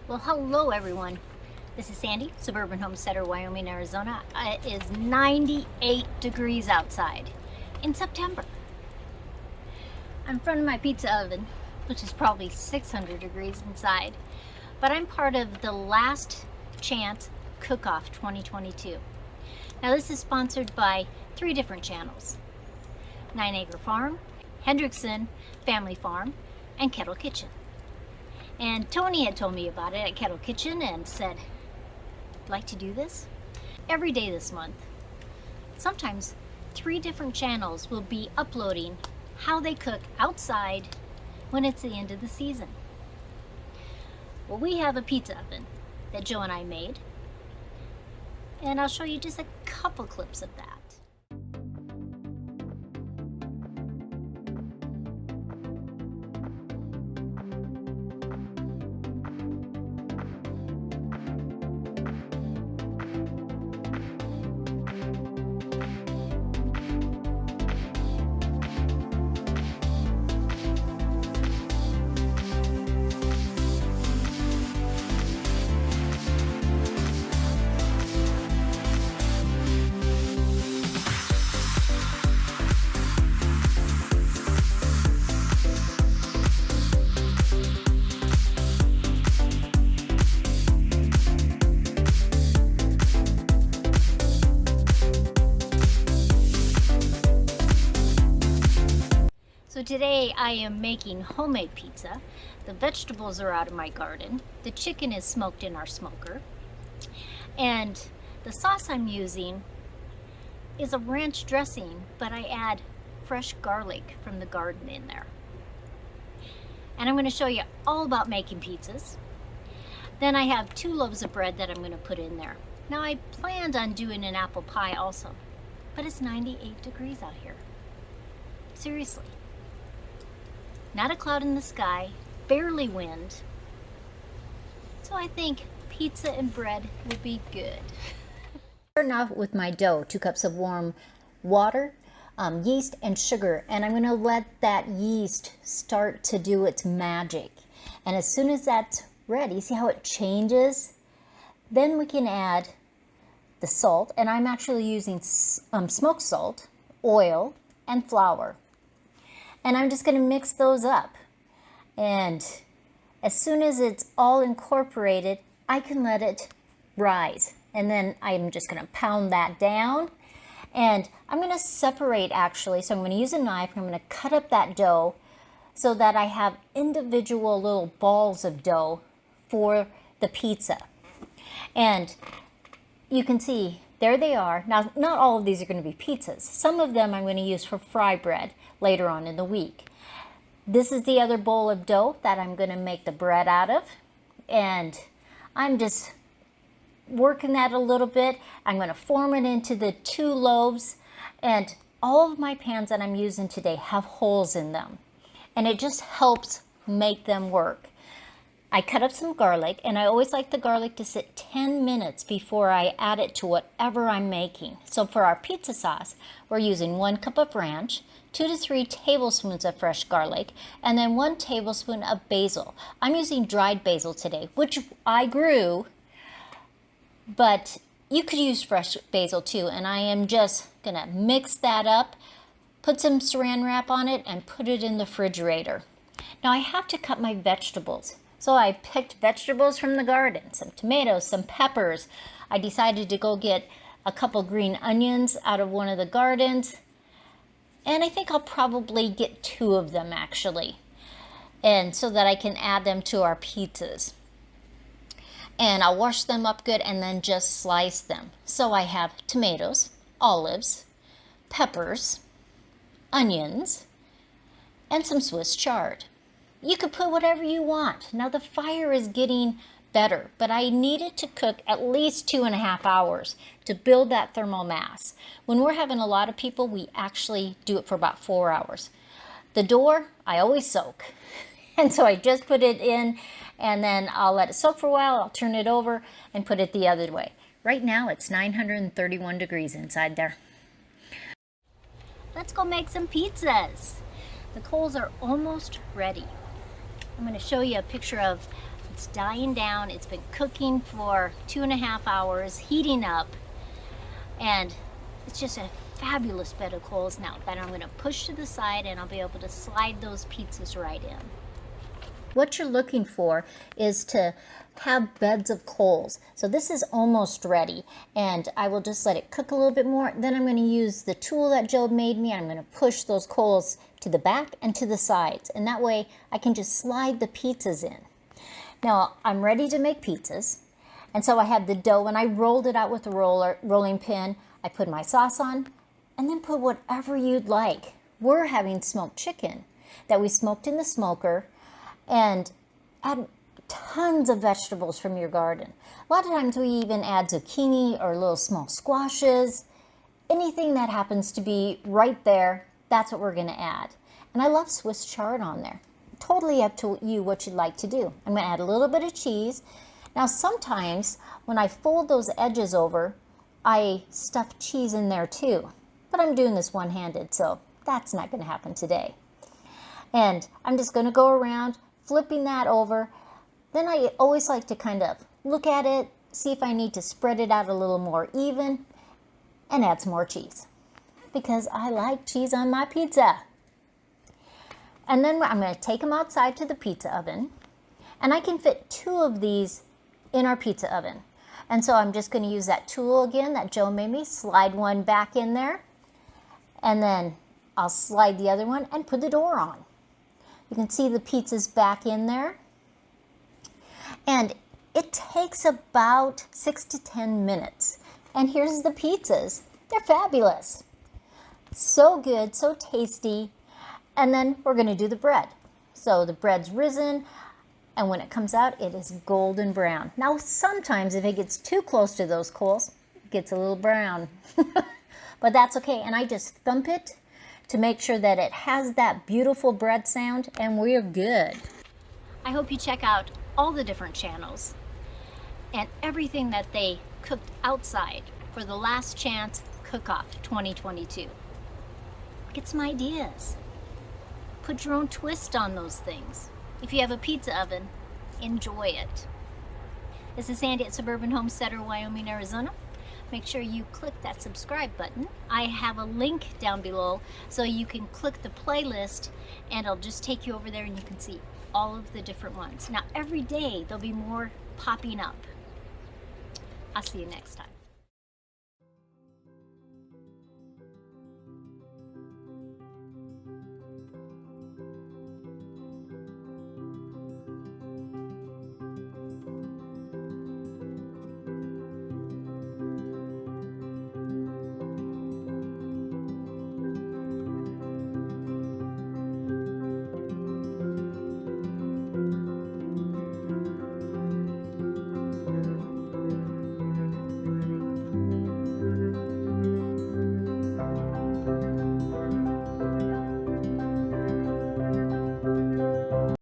Well, hello everyone. This is Sandi, Suburban Homesteader, Wyoming, Arizona. It is 98 degrees outside in September. I'm in front of my pizza oven, which is probably 600 degrees inside. But I'm part of the Last Chance CookOff 2022. Now this is sponsored by 3 different channels: 9 Acre Farm, Hendrickson Family Farm, and Kettle Kitchen. And Tony had told me about it at Kettle Kitchen and said, "I'd like to do this?" Every day this month, sometimes 3 different channels will be uploading how they cook outside when it's the end of the season. Well, we have a pizza oven that Joe and I made, and I'll show you just a couple clips of that. So today I am making homemade pizza. The vegetables are out of my garden. The chicken is smoked in our smoker. And the sauce I'm using is a ranch dressing, but I add fresh garlic from the garden in there. And I'm going to show you all about making pizzas. Then I have 2 loaves of bread that I'm going to put in there. Now I planned on doing an apple pie also, but it's 98 degrees out here. Seriously. Not a cloud in the sky, barely wind. So I think pizza and bread would be good. Starting off with my dough, 2 cups of warm water, yeast and sugar, and I'm gonna let that yeast start to do its magic. And as soon as that's ready, see how it changes? Then we can add the salt, and I'm actually using smoked salt, oil, and flour. And I'm just going to mix those up. And as soon as it's all incorporated, I can let it rise. And then I'm just going to pound that down. And I'm going to separate actually. So I'm going to use a knife. I'm going to cut up that dough so that I have individual little balls of dough for the pizza. And you can see, there they are. Now, not all of these are going to be pizzas. Some of them I'm going to use for fry bread later on in the week. This is the other bowl of dough that I'm going to make the bread out of. And I'm just working that a little bit. I'm going to form it into the 2 loaves. And all of my pans that I'm using today have holes in them. And it just helps make them work. I cut up some garlic, and I always like the garlic to sit 10 minutes before I add it to whatever I'm making. So for our pizza sauce, we're using 1 cup of ranch, 2 to 3 tablespoons of fresh garlic, and then 1 tablespoon of basil. I'm using dried basil today, which I grew, but you could use fresh basil too. And I am just gonna mix that up, put some saran wrap on it, and put it in the refrigerator. Now I have to cut my vegetables. So I picked vegetables from the garden, some tomatoes, some peppers. I decided to go get a couple green onions out of one of the gardens. And I think I'll probably get 2 of them actually. And so that I can add them to our pizzas. And I'll wash them up good and then just slice them. So I have tomatoes, olives, peppers, onions, and some Swiss chard. You could put whatever you want. Now the fire is getting better, but I need it to cook at least 2.5 hours to build that thermal mass. When we're having a lot of people, we actually do it for about 4 hours. The door, I always soak. And so I just put it in, and then I'll let it soak for a while. I'll turn it over and put it the other way. Right now it's 931 degrees inside there. Let's go make some pizzas. The coals are almost ready. I'm going to show you a picture of It's dying down. It's been cooking for 2.5 hours, heating up, and it's just a fabulous bed of coals now that I'm going to push to the side, and I'll be able to slide those pizzas right in. What you're looking for is to have beds of coals. So this is almost ready, and I will just let it cook a little bit more. Then I'm going to use the tool that Joe made me. I'm going to push those coals to the back and to the sides, and that way I can just slide the pizzas in. Now I'm ready to make pizzas, and so I had the dough, and I rolled it out with a rolling pin. I put my sauce on, and then put whatever you'd like. We're having smoked chicken that we smoked in the smoker, and add tons of vegetables from your garden. A lot of times we even add zucchini or little small squashes. Anything that happens to be right there, that's what we're going to add. And I love Swiss chard on there. Totally up to you what you'd like to do. I'm going to add a little bit of cheese. Now sometimes when I fold those edges over, I stuff cheese in there too. But I'm doing this one-handed, so that's not going to happen today. And I'm just going to go around flipping that over. Then I always like to kind of look at it, see if I need to spread it out a little more even, and add some more cheese, because I like cheese on my pizza. And then I'm going to take them outside to the pizza oven, and I can fit 2 of these in our pizza oven. And so I'm just going to use that tool again that Joe made me, slide one back in there, and then I'll slide the other one and put the door on. You can see the pizzas back in there. And it takes about 6 to 10 minutes. And here's the pizzas. They're fabulous. So good, so tasty. And then we're going to do the bread. So the bread's risen, and when it comes out, it is golden brown. Now sometimes if it gets too close to those coals, it gets a little brown. But that's okay. And I just thump it to make sure that it has that beautiful bread sound, and we're good. I hope you check out all the different channels and everything that they cooked outside for the Last Chance Cook-Off 2022. Get some ideas. Put your own twist on those things. If you have a pizza oven, enjoy it. This is Sandi at Suburban Homesteader, Wyoming, Arizona. Make sure you click that subscribe button. I have a link down below so you can click the playlist, and it'll just take you over there and you can see all of the different ones. Now every day there'll be more popping up. I'll see you next time.